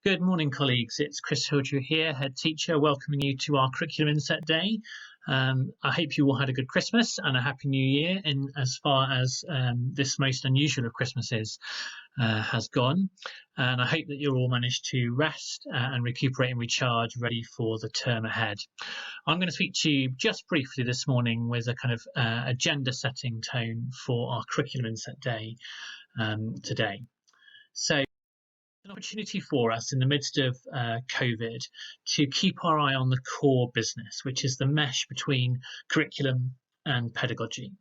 Good morning, colleagues. It's Churchill here, head teacher, welcoming you to our Curriculum Inset Day. I hope you all had a good Christmas and a Happy New Year in as far as this most unusual of Christmases has gone. And I hope that you all managed to rest and recuperate and recharge, ready for the term ahead. I'm going to speak to you just briefly this morning with a kind of agenda setting tone for our Curriculum Inset Day today. So, an opportunity for us in the midst of COVID to keep our eye on the core business, which is the mesh between curriculum and pedagogy.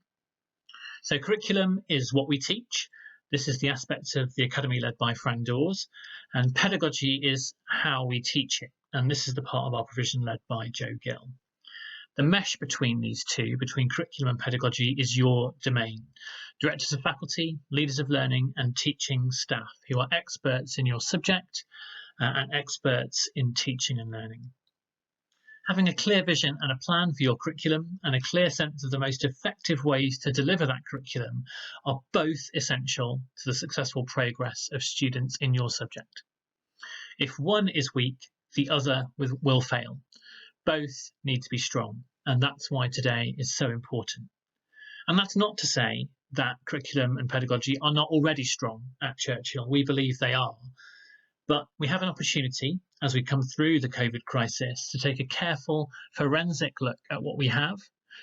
So curriculum is what we teach. This is the aspect of the academy led by Frank Dawes, and pedagogy is how we teach it. And this is the part of our provision led by Joe Gill. The mesh between these two, between curriculum and pedagogy, is your domain. Directors of faculty, leaders of learning and teaching staff who are experts in your subject and experts in teaching and learning. Having a clear vision and a plan for your curriculum and a clear sense of the most effective ways to deliver that curriculum are both essential to the successful progress of students in your subject. If one is weak, the other will fail. Both need to be strong, and that's why today is so important. And that's not to say that curriculum and pedagogy are not already strong at Churchill. We believe they are. But we have an opportunity, as we come through the COVID crisis, to take a careful forensic look at what we have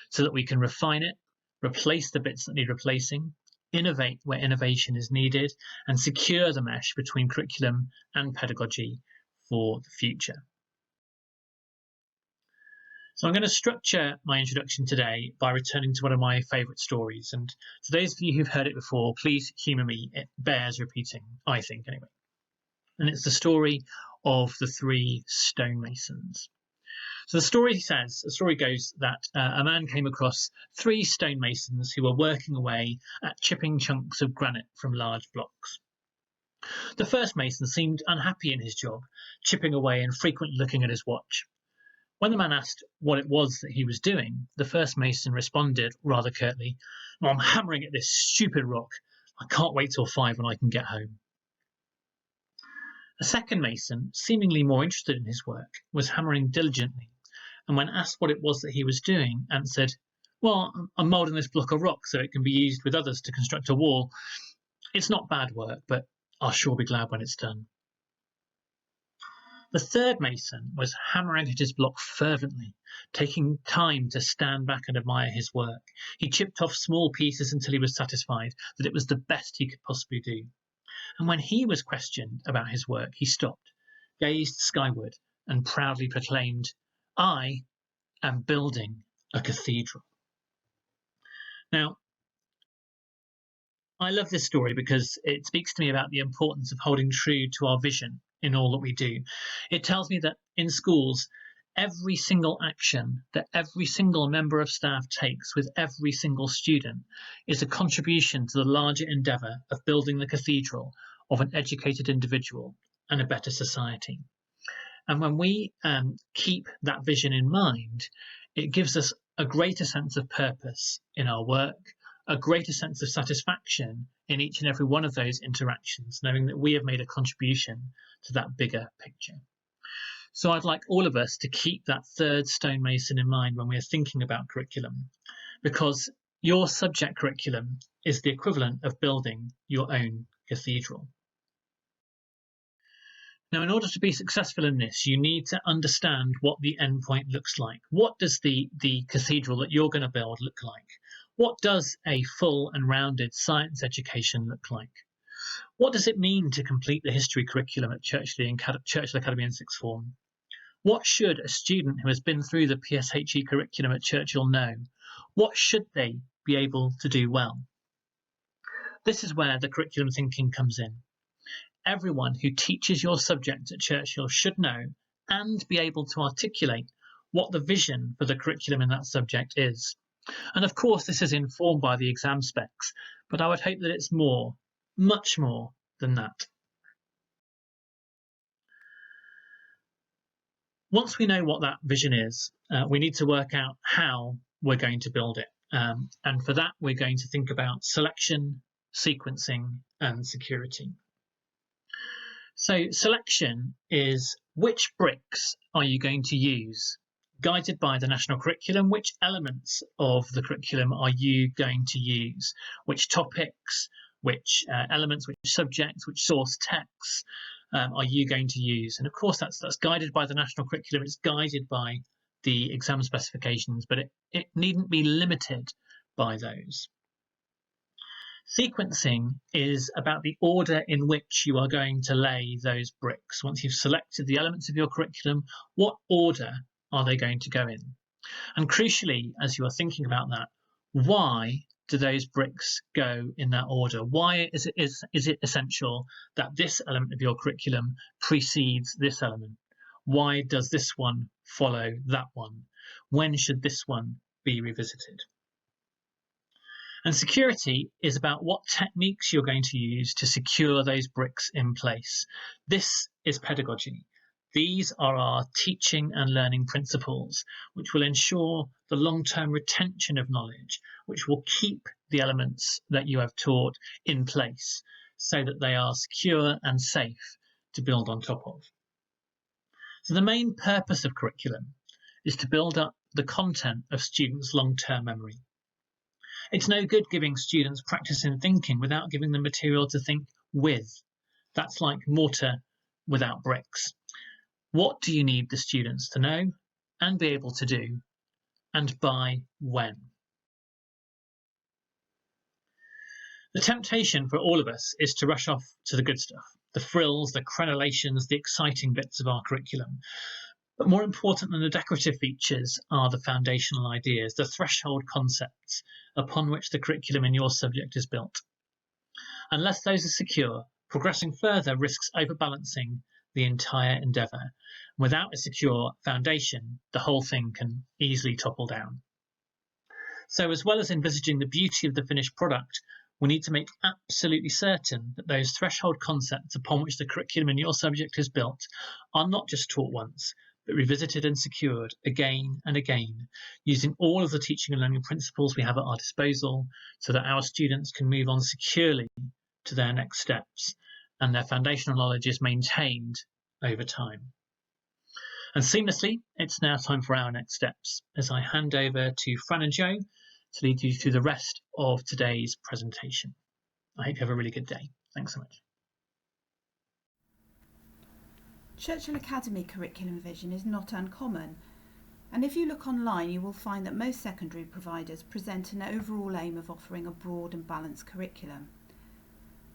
so that we can refine it, replace the bits that need replacing, innovate where innovation is needed, and secure the mesh between curriculum and pedagogy for the future. So I'm going to structure my introduction today by returning to one of my favourite stories. And to those of you who've heard it before, please humour me. It bears repeating, I think, anyway. And it's the story of the three stonemasons. So the story goes that a man came across three stonemasons who were working away at chipping chunks of granite from large blocks. The first mason seemed unhappy in his job, chipping away and frequently looking at his watch. When the man asked what it was that he was doing, the first mason responded rather curtly, "I'm hammering at this stupid rock. I can't wait till 5 when I can get home." A second mason, seemingly more interested in his work, was hammering diligently, and when asked what it was that he was doing, answered, "Well, I'm moulding this block of rock so it can be used with others to construct a wall. It's not bad work, but I'll sure be glad when it's done." The third mason was hammering at his block fervently, taking time to stand back and admire his work. He chipped off small pieces until he was satisfied that it was the best he could possibly do. And when he was questioned about his work, he stopped, gazed skyward, and proudly proclaimed, "I am building a cathedral." Now, I love this story because it speaks to me about the importance of holding true to our vision in all that we do. It tells me that in schools, every single action that every single member of staff takes with every single student is a contribution to the larger endeavour of building the cathedral of an educated individual and a better society. And when we keep that vision in mind, it gives us a greater sense of purpose in our work, a greater sense of satisfaction in each and every one of those interactions, knowing that we have made a contribution to that bigger picture. So I'd like all of us to keep that third stonemason in mind when we're thinking about curriculum, because your subject curriculum is the equivalent of building your own cathedral. Now, in order to be successful in this, you need to understand what the endpoint looks like. What does the cathedral that you're going to build look like? What does a full and rounded science education look like? What does it mean to complete the history curriculum at Churchill Academy in Sixth Form? What should a student who has been through the PSHE curriculum at Churchill know? What should they be able to do well? This is where the curriculum thinking comes in. Everyone who teaches your subject at Churchill should know and be able to articulate what the vision for the curriculum in that subject is. And of course, this is informed by the exam specs, but I would hope that it's more, much more than that. Once we know what that vision is, we need to work out how we're going to build it. And for that, we're going to think about selection, sequencing, and security. So selection is which bricks are you going to use? Guided by the national curriculum, which elements of the curriculum are you going to use? Which topics, which elements, which subjects, which source texts are you going to use? And of course, that's guided by the national curriculum. It's guided by the exam specifications, but it needn't be limited by those. Sequencing is about the order in which you are going to lay those bricks. Once you've selected the elements of your curriculum, what order are they going to go in? And crucially, as you are thinking about that, why do those bricks go in that order? Why is it essential that this element of your curriculum precedes this element? Why does this one follow that one? When should this one be revisited? And security is about what techniques you're going to use to secure those bricks in place. This is pedagogy. These are our teaching and learning principles, which will ensure the long-term retention of knowledge, which will keep the elements that you have taught in place so that they are secure and safe to build on top of. So the main purpose of curriculum is to build up the content of students' long-term memory. It's no good giving students practice in thinking without giving them material to think with. That's like mortar without bricks. What do you need the students to know and be able to do, and by when? The temptation for all of us is to rush off to the good stuff, the frills, the crenellations, the exciting bits of our curriculum. But more important than the decorative features are the foundational ideas, the threshold concepts upon which the curriculum in your subject is built. Unless those are secure, progressing further risks overbalancing the entire endeavour. Without a secure foundation, the whole thing can easily topple down. So as well as envisaging the beauty of the finished product, we need to make absolutely certain that those threshold concepts upon which the curriculum in your subject is built are not just taught once, but revisited and secured again and again, using all of the teaching and learning principles we have at our disposal so that our students can move on securely to their next steps and their foundational knowledge is maintained over time. And seamlessly, it's now time for our next steps as I hand over to Fran and Joe to lead you through the rest of today's presentation. I hope you have a really good day. Thanks so much. Churchill Academy curriculum vision is not uncommon, and if you look online you will find that most secondary providers present an overall aim of offering a broad and balanced curriculum.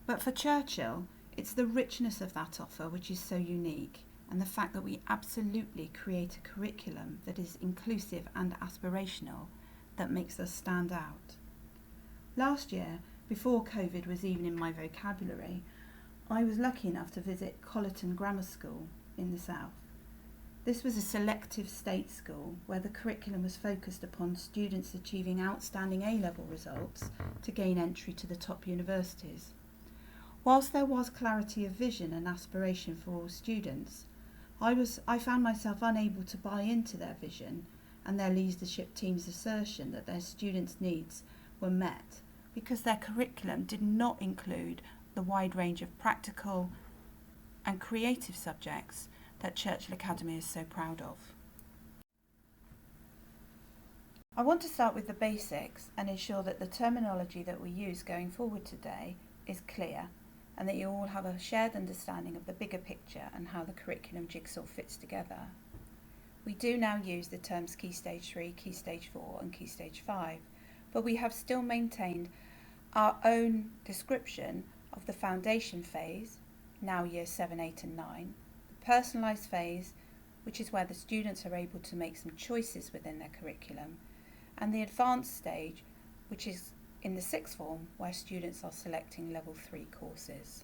But for Churchill, it's the richness of that offer which is so unique, and the fact that we absolutely create a curriculum that is inclusive and aspirational that makes us stand out. Last year, before COVID was even in my vocabulary, I was lucky enough to visit Collerton Grammar School in the south. This was a selective state school where the curriculum was focused upon students achieving outstanding A-level results to gain entry to the top universities. Whilst there was clarity of vision and aspiration for all students, I found myself unable to buy into their vision and their leadership team's assertion that their students' needs were met because their curriculum did not include the wide range of practical and creative subjects that Churchill Academy is so proud of. I want to start with the basics and ensure that the terminology that we use going forward today is clear and that you all have a shared understanding of the bigger picture and how the curriculum jigsaw fits together. We do now use the terms Key Stage 3, Key Stage 4 and Key Stage 5, but we have still maintained our own description of the foundation phase, now year 7, 8 and 9, the personalised phase, which is where the students are able to make some choices within their curriculum, and the advanced stage, which is in the sixth form, where students are selecting level 3 courses.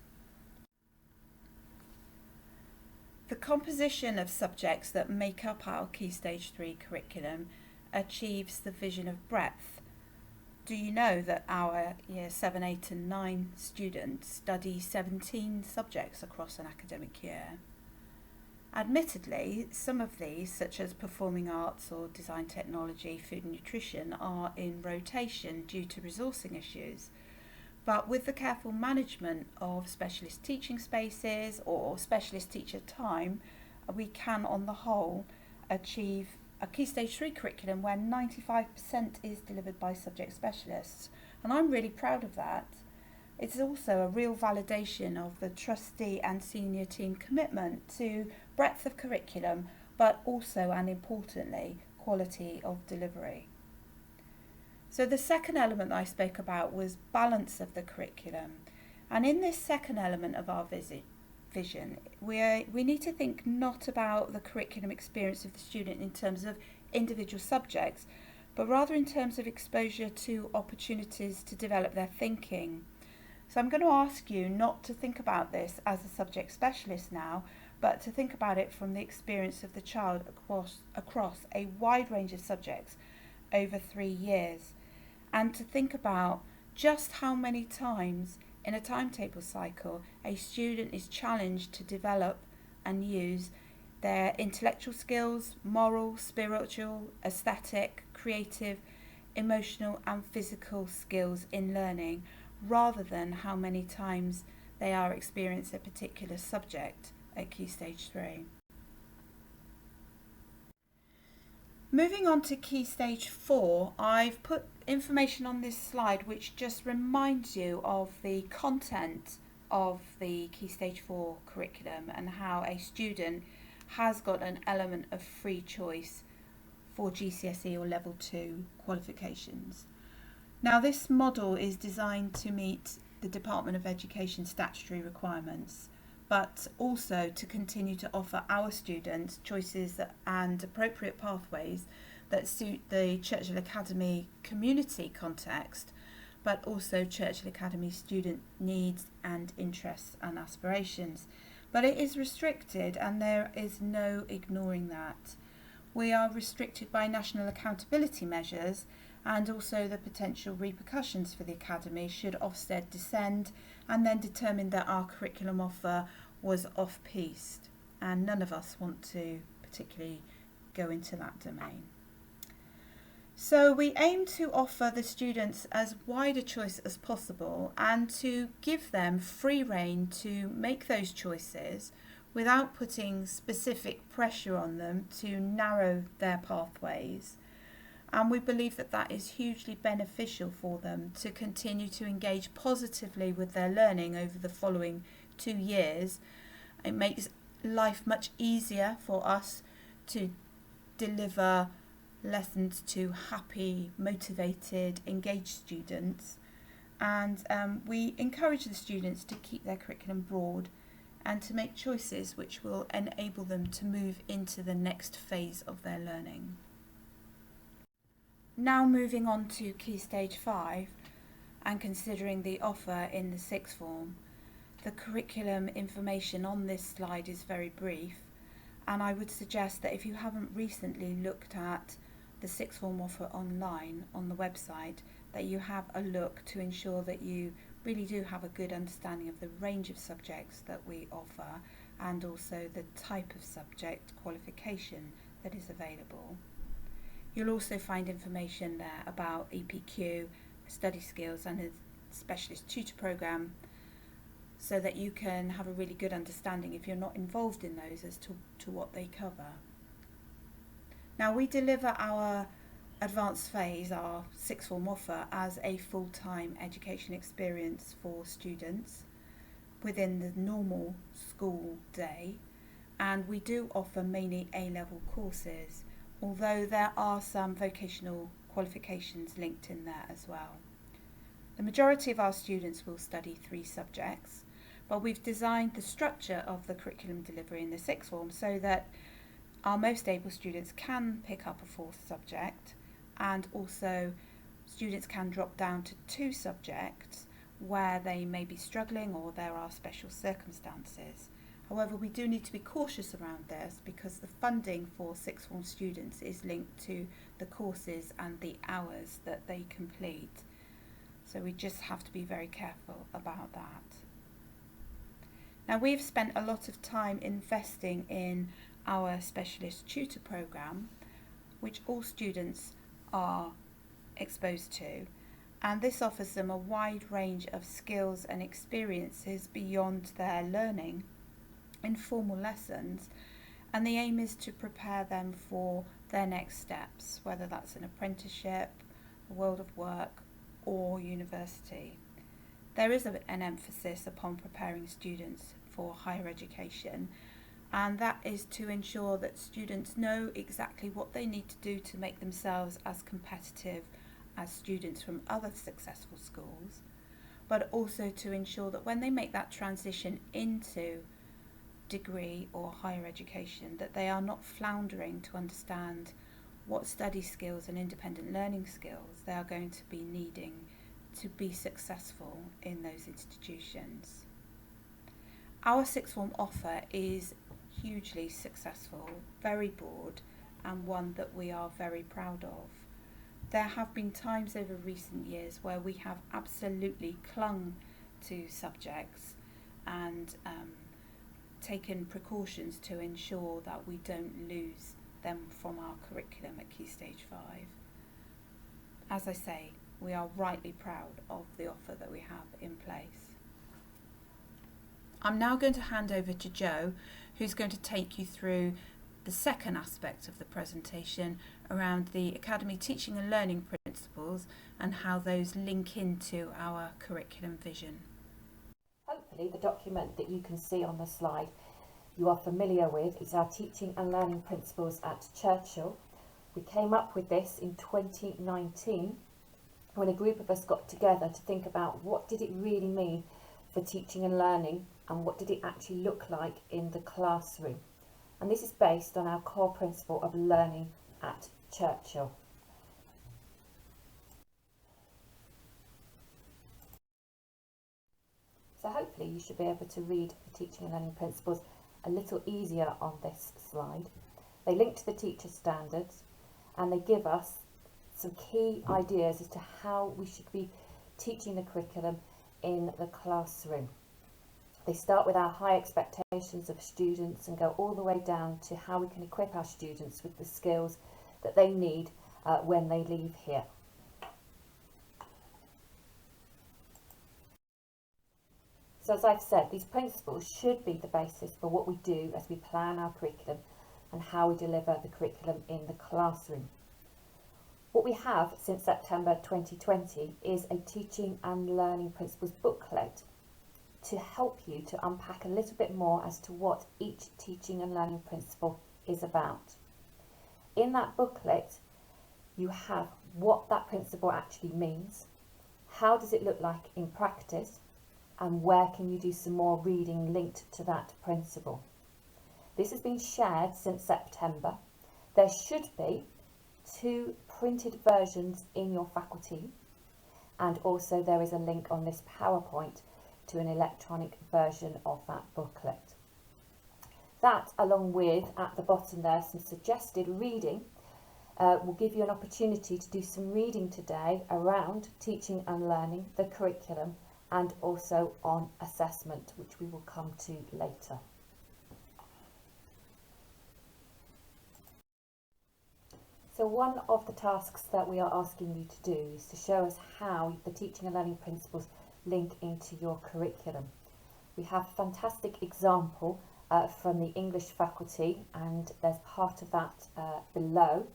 The composition of subjects that make up our Key Stage 3 curriculum achieves the vision of breadth. Do you know that our year 7, 8 and 9 students study 17 subjects across an academic year? Admittedly, some of these, such as performing arts or design technology, food and nutrition, are in rotation due to resourcing issues. But with the careful management of specialist teaching spaces or specialist teacher time, we can on the whole achieve a Key Stage 3 curriculum where 95% is delivered by subject specialists. And I'm really proud of that. It's also a real validation of the trustee and senior team commitment to breadth of curriculum, but also and importantly, quality of delivery. So the second element that I spoke about was balance of the curriculum. And in this second element of our vision, we need to think not about the curriculum experience of the student in terms of individual subjects, but rather in terms of exposure to opportunities to develop their thinking. So I'm going to ask you not to think about this as a subject specialist now, but to think about it from the experience of the child across a wide range of subjects over 3 years, and to think about just how many times in a timetable cycle a student is challenged to develop and use their intellectual skills, moral, spiritual, aesthetic, creative, emotional and physical skills in learning, rather than how many times they are experiencing a particular subject at Key Stage 3. Moving on to Key Stage 4, I've put information on this slide which just reminds you of the content of the Key Stage 4 curriculum and how a student has got an element of free choice for GCSE or Level 2 qualifications. Now, this model is designed to meet the Department of Education statutory requirements, but also to continue to offer our students choices and appropriate pathways that suit the Churchill Academy community context, but also Churchill Academy student needs and interests and aspirations. But it is restricted, and there is no ignoring that. We are restricted by national accountability measures and also the potential repercussions for the Academy should Ofsted descend and then determine that our curriculum offer was off-piste, and none of us want to particularly go into that domain. So we aim to offer the students as wide a choice as possible and to give them free rein to make those choices without putting specific pressure on them to narrow their pathways. And we believe that that is hugely beneficial for them to continue to engage positively with their learning over the following 2 years. It makes life much easier for us to deliver lessons to happy, motivated, engaged students. And we encourage the students to keep their curriculum broad and to make choices which will enable them to move into the next phase of their learning. Now moving on to Key Stage 5 and considering the offer in the sixth form, the curriculum information on this slide is very brief, and I would suggest that if you haven't recently looked at the sixth form offer online on the website, that you have a look to ensure that you really do have a good understanding of the range of subjects that we offer and also the type of subject qualification that is available. You'll also find information there about EPQ, study skills and a specialist tutor programme, so that you can have a really good understanding, if you're not involved in those, as to what they cover. Now, we deliver our advanced phase, our sixth form offer, as a full-time education experience for students within the normal school day, and we do offer mainly A-level courses, although there are some vocational qualifications linked in there as well. The majority of our students will study 3 subjects, but we've designed the structure of the curriculum delivery in the sixth form so that our most able students can pick up a 4th subject, and also students can drop down to 2 subjects where they may be struggling or there are special circumstances. However, we do need to be cautious around this because the funding for sixth form students is linked to the courses and the hours that they complete. So we just have to be very careful about that. Now, we've spent a lot of time investing in our specialist tutor programme, which all students are exposed to, and this offers them a wide range of skills and experiences beyond their learning in formal lessons, and the aim is to prepare them for their next steps, whether that's an apprenticeship, a world of work, or university. There is an emphasis upon preparing students for higher education, and that is to ensure that students know exactly what they need to do to make themselves as competitive as students from other successful schools, but also to ensure that when they make that transition into degree or higher education, that they are not floundering to understand what study skills and independent learning skills they are going to be needing to be successful in those institutions. Our sixth form offer is hugely successful, very broad, and one that we are very proud of. There have been times over recent years where we have absolutely clung to subjects and taken precautions to ensure that we don't lose them from our curriculum at Key Stage 5. As I say, we are rightly proud of the offer that we have in place. I'm now going to hand over to Joe, who's going to take you through the second aspect of the presentation around the Academy teaching and learning principles and how those link into our curriculum vision. Hopefully the document that you can see on the slide you are familiar with is our teaching and learning principles at Churchill. We came up with this in 2019 when a group of us got together to think about what did it really mean for teaching and learning and what did it actually look like in the classroom. And this is based on our core principle of learning at Churchill. So hopefully you should be able to read the teaching and learning principles a little easier on this slide. They link to the teacher standards and they give us some key ideas as to how we should be teaching the curriculum in the classroom. They start with our high expectations of students and go all the way down to how we can equip our students with the skills that they need when they leave here. So as I've said, these principles should be the basis for what we do as we plan our curriculum and how we deliver the curriculum in the classroom. What we have since September 2020 is a teaching and learning principles booklet to help you to unpack a little bit more as to what each teaching and learning principle is about. In that booklet, you have what that principle actually means, how does it look like in practice, and where can you do some more reading linked to that principle. This has been shared since September. There should be 2 printed versions in your faculty, and also there is a link on this PowerPoint to an electronic version of that booklet. That, along with at the bottom there some suggested reading, will give you an opportunity to do some reading today around teaching and learning, the curriculum, and also on assessment, which we will come to later. So one of the tasks that we are asking you to do is to show us how the teaching and learning principles link into your curriculum. We have a fantastic example from the English faculty, and there's part of that below.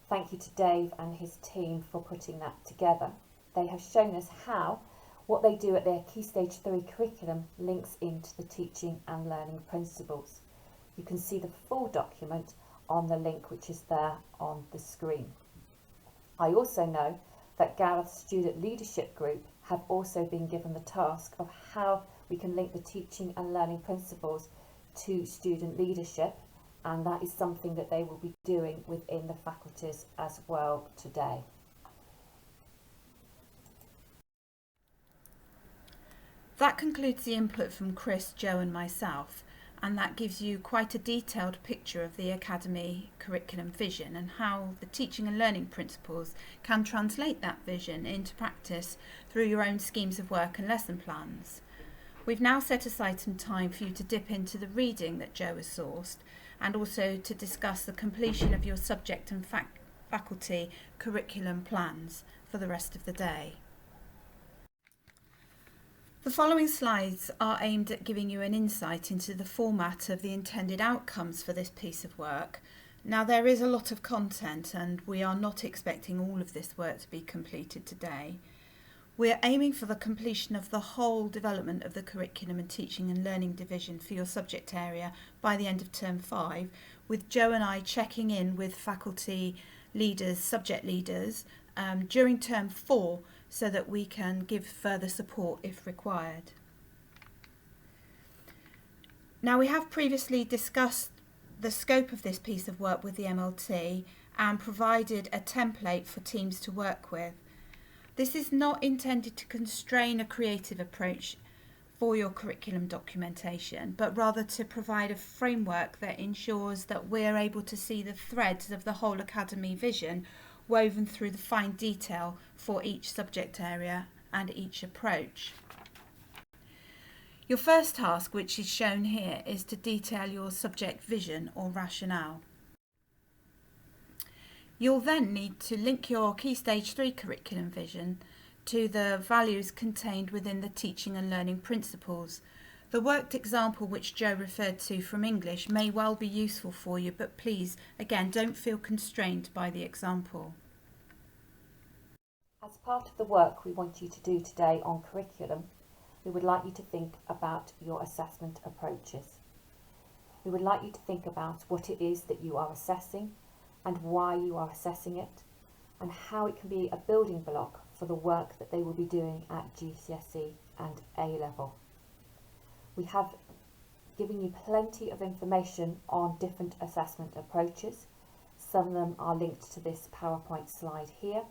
Thank you to Dave and his team for putting that together. They have shown us how what they do at their Key Stage 3 curriculum links into the teaching and learning principles. You can see the full document on the link which is there on the screen. I also know that Gareth's student leadership group have also been given the task of how we can link the teaching and learning principles to student leadership, and that is something that they will be doing within the faculties as well today. That concludes the input from Chris, Joe and myself, and that gives you quite a detailed picture of the Academy curriculum vision and how the teaching and learning principles can translate that vision into practice through your own schemes of work and lesson plans. We've now set aside some time for you to dip into the reading that Joe has sourced and also to discuss the completion of your subject and faculty curriculum plans for the rest of the day. The following slides are aimed at giving you an insight into the format of the intended outcomes for this piece of work. Now, there is a lot of content and we are not expecting all of this work to be completed today. We're aiming for the completion of the whole development of the curriculum and teaching and learning division for your subject area by the end of term 5, with Jo and I checking in with faculty leaders, subject leaders, during term 4 so that we can give further support if required. Now, we have previously discussed the scope of this piece of work with the MLT and provided a template for teams to work with. This is not intended to constrain a creative approach for your curriculum documentation, but rather to provide a framework that ensures that we're able to see the threads of the whole academy vision woven through the fine detail for each subject area and each approach. Your first task, which is shown here, is to detail your subject vision or rationale. You'll then need to link your Key Stage 3 curriculum vision to the values contained within the teaching and learning principles. The worked example which Jo referred to from English may well be useful for you, but please, again, don't feel constrained by the example. As part of the work we want you to do today on curriculum, we would like you to think about your assessment approaches. We would like you to think about what it is that you are assessing and why you are assessing it, and how it can be a building block for the work that they will be doing at GCSE and A-level. We have given you plenty of information on different assessment approaches. Some of them are linked to this PowerPoint slide here,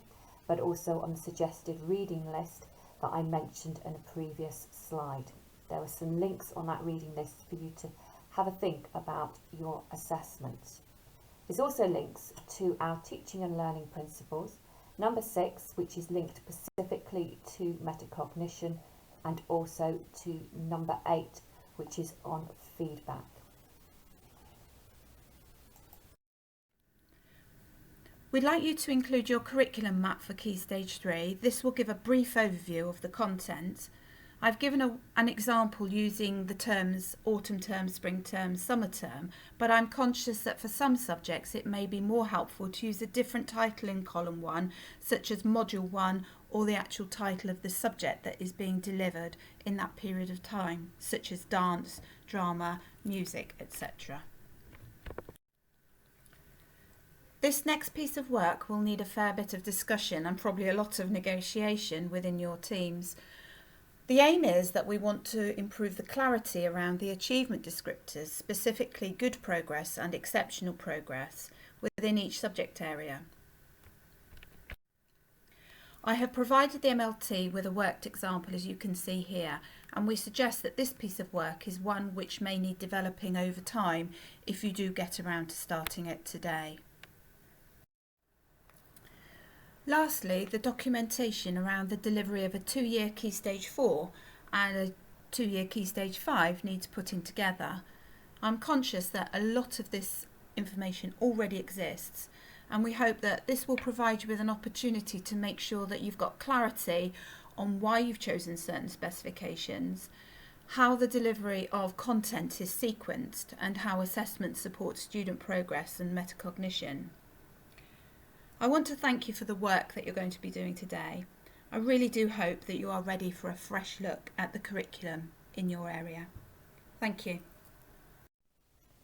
but also on the suggested reading list that I mentioned in a previous slide. There are some links on that reading list for you to have a think about your assessments. There's also links to our teaching and learning principles, number 6, which is linked specifically to metacognition, and also to number 8, which is on feedback. We'd like you to include your curriculum map for Key Stage 3. This will give a brief overview of the content. I've given an example using the terms autumn term, spring term, summer term, but I'm conscious that for some subjects it may be more helpful to use a different title in column 1, such as module 1, or the actual title of the subject that is being delivered in that period of time, such as dance, drama, music, etc. This next piece of work will need a fair bit of discussion and probably a lot of negotiation within your teams. The aim is that we want to improve the clarity around the achievement descriptors, specifically good progress and exceptional progress, within each subject area. I have provided the MLT with a worked example, as you can see here, and we suggest that this piece of work is one which may need developing over time if you do get around to starting it today. Lastly, the documentation around the delivery of a 2-year Key Stage 4 and a 2-year Key Stage 5 needs putting together. I'm conscious that a lot of this information already exists, and we hope that this will provide you with an opportunity to make sure that you've got clarity on why you've chosen certain specifications, how the delivery of content is sequenced, and how assessment supports student progress and metacognition. I want to thank you for the work that you're going to be doing today. I really do hope that you are ready for a fresh look at the curriculum in your area. Thank you.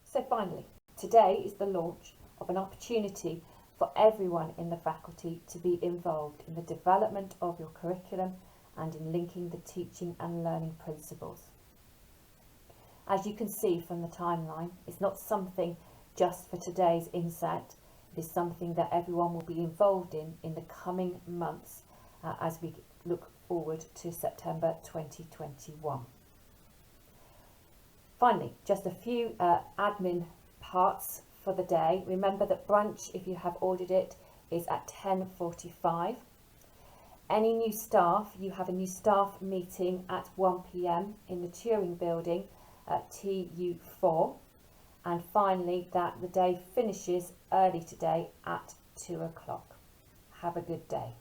So finally, today is the launch of an opportunity for everyone in the faculty to be involved in the development of your curriculum and in linking the teaching and learning principles. As you can see from the timeline, it's not something just for today's Inset. It is something that everyone will be involved in the coming months as we look forward to September 2021. Finally, just a few admin parts for the day. Remember that brunch, if you have ordered it, is at 10:45. Any new staff, you have a new staff meeting at 1 p.m. in the Turing building at TU4. And finally, that the day finishes early today at 2 o'clock. Have a good day.